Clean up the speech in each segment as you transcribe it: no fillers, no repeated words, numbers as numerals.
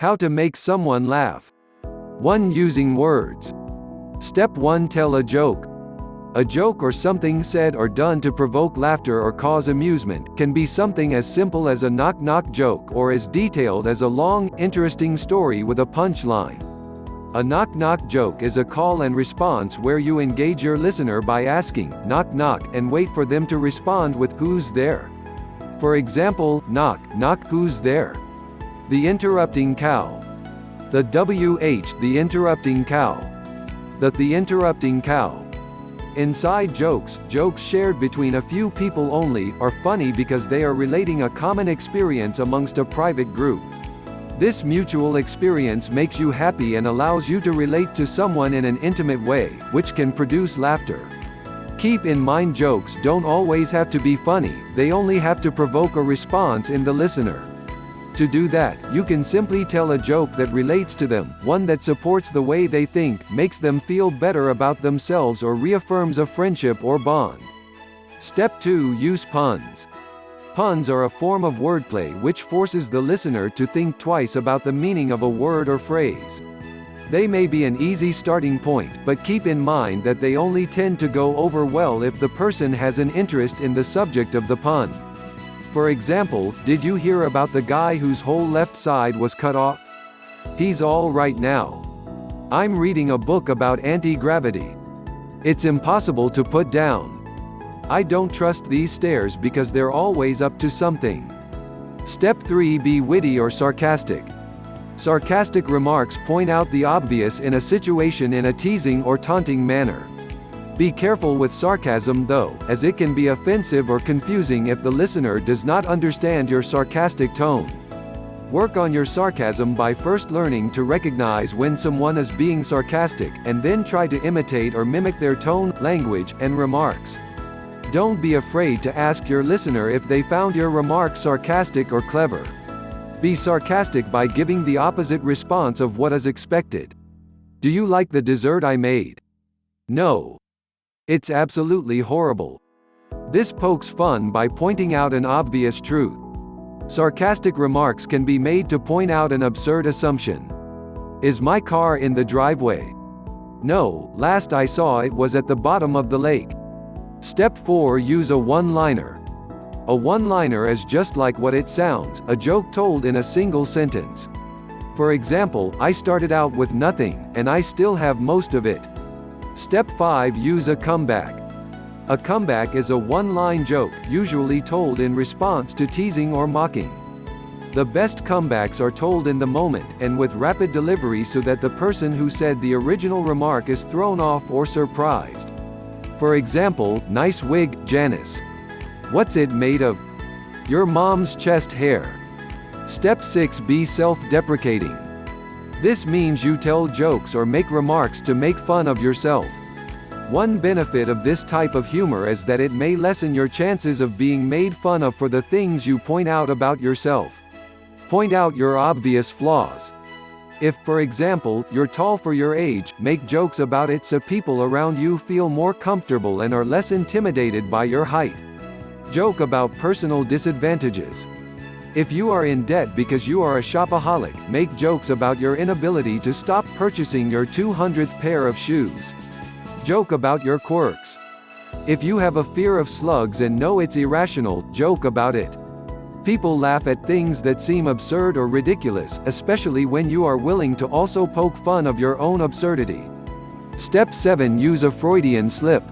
How to make someone laugh. 1. Using words. Step 1. Tell a joke. A joke or something said or done to provoke laughter or cause amusement can be something as simple as a knock-knock joke or as detailed as a long, interesting story with a punchline. A knock-knock joke is a call and response where you engage your listener by asking, knock knock, and wait for them to respond with, who's there? For example, knock, knock, who's there? The interrupting cow. The the interrupting cow. The interrupting cow. Inside jokes, jokes shared between a few people only, are funny because they are relating a common experience amongst a private group. This mutual experience makes you happy and allows you to relate to someone in an intimate way, which can produce laughter. Keep in mind, jokes don't always have to be funny, they only have to provoke a response in the listener. To do that, you can simply tell a joke that relates to them, one that supports the way they think, makes them feel better about themselves, or reaffirms a friendship or bond. Step 2. Use puns. Puns are a form of wordplay which forces the listener to think twice about the meaning of a word or phrase. They may be an easy starting point, but keep in mind that they only tend to go over well if the person has an interest in the subject of the pun. For example, did you hear about the guy whose whole left side was cut off? He's all right now. I'm reading a book about anti-gravity. It's impossible to put down. I don't trust these stairs because they're always up to something. Step 3. Be witty or sarcastic. Sarcastic remarks point out the obvious in a situation in a teasing or taunting manner. Be careful with sarcasm though, as it can be offensive or confusing if the listener does not understand your sarcastic tone. Work on your sarcasm by first learning to recognize when someone is being sarcastic, and then try to imitate or mimic their tone, language, and remarks. Don't be afraid to ask your listener if they found your remark sarcastic or clever. Be sarcastic by giving the opposite response of what is expected. Do you like the dessert I made? No. It's absolutely horrible. This pokes fun by pointing out an obvious truth. Sarcastic remarks can be made to point out an absurd assumption. Is my car in the driveway? No, last I saw it was at the bottom of the lake. Step 4. Use a one-liner. A one-liner is just like what it sounds, a joke told in a single sentence. For example, I started out with nothing, and I still have most of it. Step 5. Use a comeback. A comeback is a one-line joke, usually told in response to teasing or mocking. The best comebacks are told in the moment, and with rapid delivery so that the person who said the original remark is thrown off or surprised. For example, nice wig, Janice. What's it made of? Your mom's chest hair. Step 6. Be self-deprecating. This means you tell jokes or make remarks to make fun of yourself. One benefit of this type of humor is that it may lessen your chances of being made fun of for the things you point out about yourself. Point out your obvious flaws. If, for example, you're tall for your age, make jokes about it so people around you feel more comfortable and are less intimidated by your height. Joke about personal disadvantages. If you are in debt because you are a shopaholic, make jokes about your inability to stop purchasing your 200th pair of shoes. Joke about your quirks. If you have a fear of slugs and know it's irrational, joke about it. People laugh at things that seem absurd or ridiculous, especially when you are willing to also poke fun of your own absurdity. Step 7. Use a Freudian slip.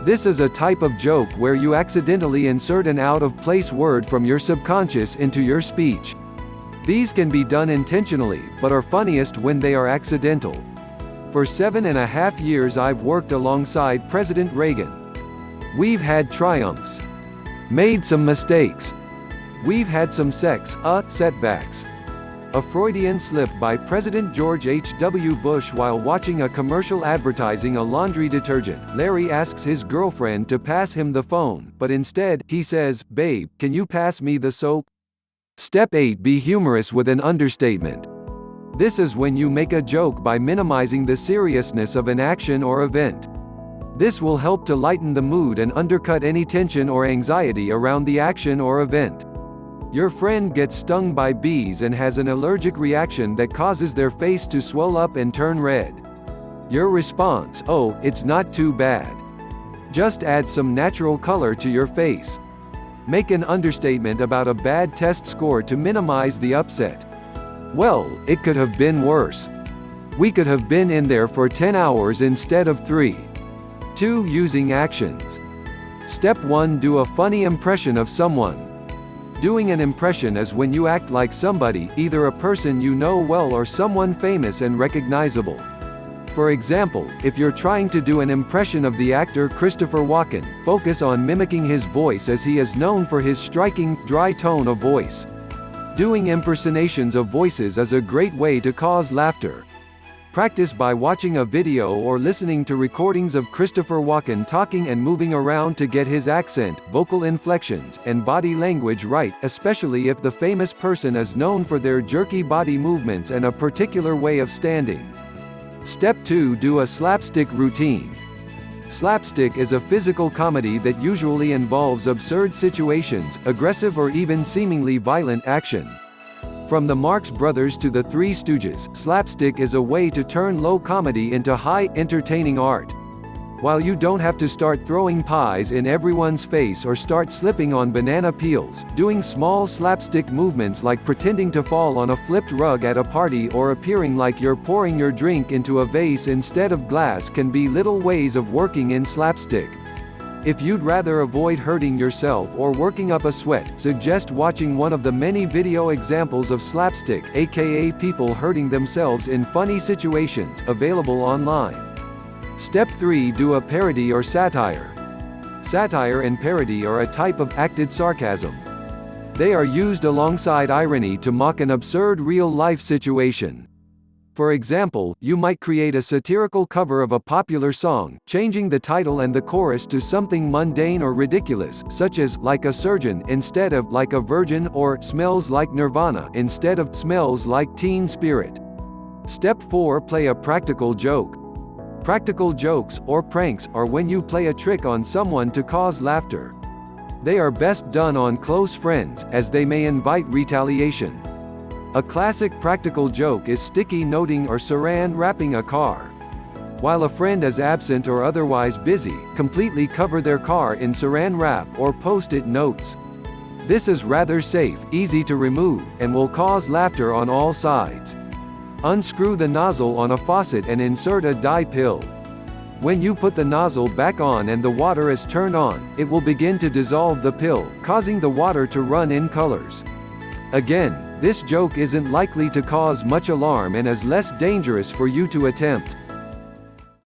This is a type of joke where you accidentally insert an out-of-place word from your subconscious into your speech. These can be done intentionally, but are funniest when they are accidental. For 7.5 years I've worked alongside President Reagan. We've had triumphs. Made some mistakes. We've had some setbacks. A Freudian slip by President George H.W. Bush. While watching a commercial advertising a laundry detergent, Larry asks his girlfriend to pass him the phone, but instead, he says, "Babe, can you pass me the soap?" Step 8. Be humorous with an understatement. This is when you make a joke by minimizing the seriousness of an action or event. This will help to lighten the mood and undercut any tension or anxiety around the action or event. Your friend gets stung by bees and has an allergic reaction that causes their face to swell up and turn red. Your response, "Oh, it's not too bad." Just add some natural color to your face. Make an understatement about a bad test score to minimize the upset. "Well, it could have been worse. We could have been in there for 10 hours instead of 3. 2. Using actions. Step 1. Do a funny impression of someone. Doing an impression is when you act like somebody, either a person you know well or someone famous and recognizable. For example, if you're trying to do an impression of the actor Christopher Walken, focus on mimicking his voice as he is known for his striking, dry tone of voice. Doing impersonations of voices is a great way to cause laughter. Practice by watching a video or listening to recordings of Christopher Walken talking and moving around to get his accent, vocal inflections, and body language right, especially if the famous person is known for their jerky body movements and a particular way of standing. Step 2. Do a slapstick routine. Slapstick is a physical comedy that usually involves absurd situations, aggressive or even seemingly violent action. From the Marx Brothers to the Three Stooges, slapstick is a way to turn low comedy into high, entertaining art. While you don't have to start throwing pies in everyone's face or start slipping on banana peels, doing small slapstick movements like pretending to fall on a flipped rug at a party or appearing like you're pouring your drink into a vase instead of glass can be little ways of working in slapstick. If you'd rather avoid hurting yourself or working up a sweat, suggest watching one of the many video examples of slapstick, aka people hurting themselves in funny situations, available online. Step 3. Do a parody or satire. Satire and parody are a type of acted sarcasm. They are used alongside irony to mock an absurd real-life situation. For example, you might create a satirical cover of a popular song, changing the title and the chorus to something mundane or ridiculous, such as "Like a Surgeon" instead of "Like a Virgin" or "Smells Like Nirvana" instead of "Smells Like Teen Spirit." Step 4. Play a practical joke. Practical jokes, or pranks, are when you play a trick on someone to cause laughter. They are best done on close friends, as they may invite retaliation. A classic practical joke is sticky noting or saran wrapping a car. While a friend is absent or otherwise busy, completely cover their car in saran wrap or post-it notes. This is rather safe, easy to remove, and will cause laughter on all sides. Unscrew the nozzle on a faucet and insert a dye pill. When you put the nozzle back on and the water is turned on, it will begin to dissolve the pill, causing the water to run in colors. Again, this joke isn't likely to cause much alarm and is less dangerous for you to attempt.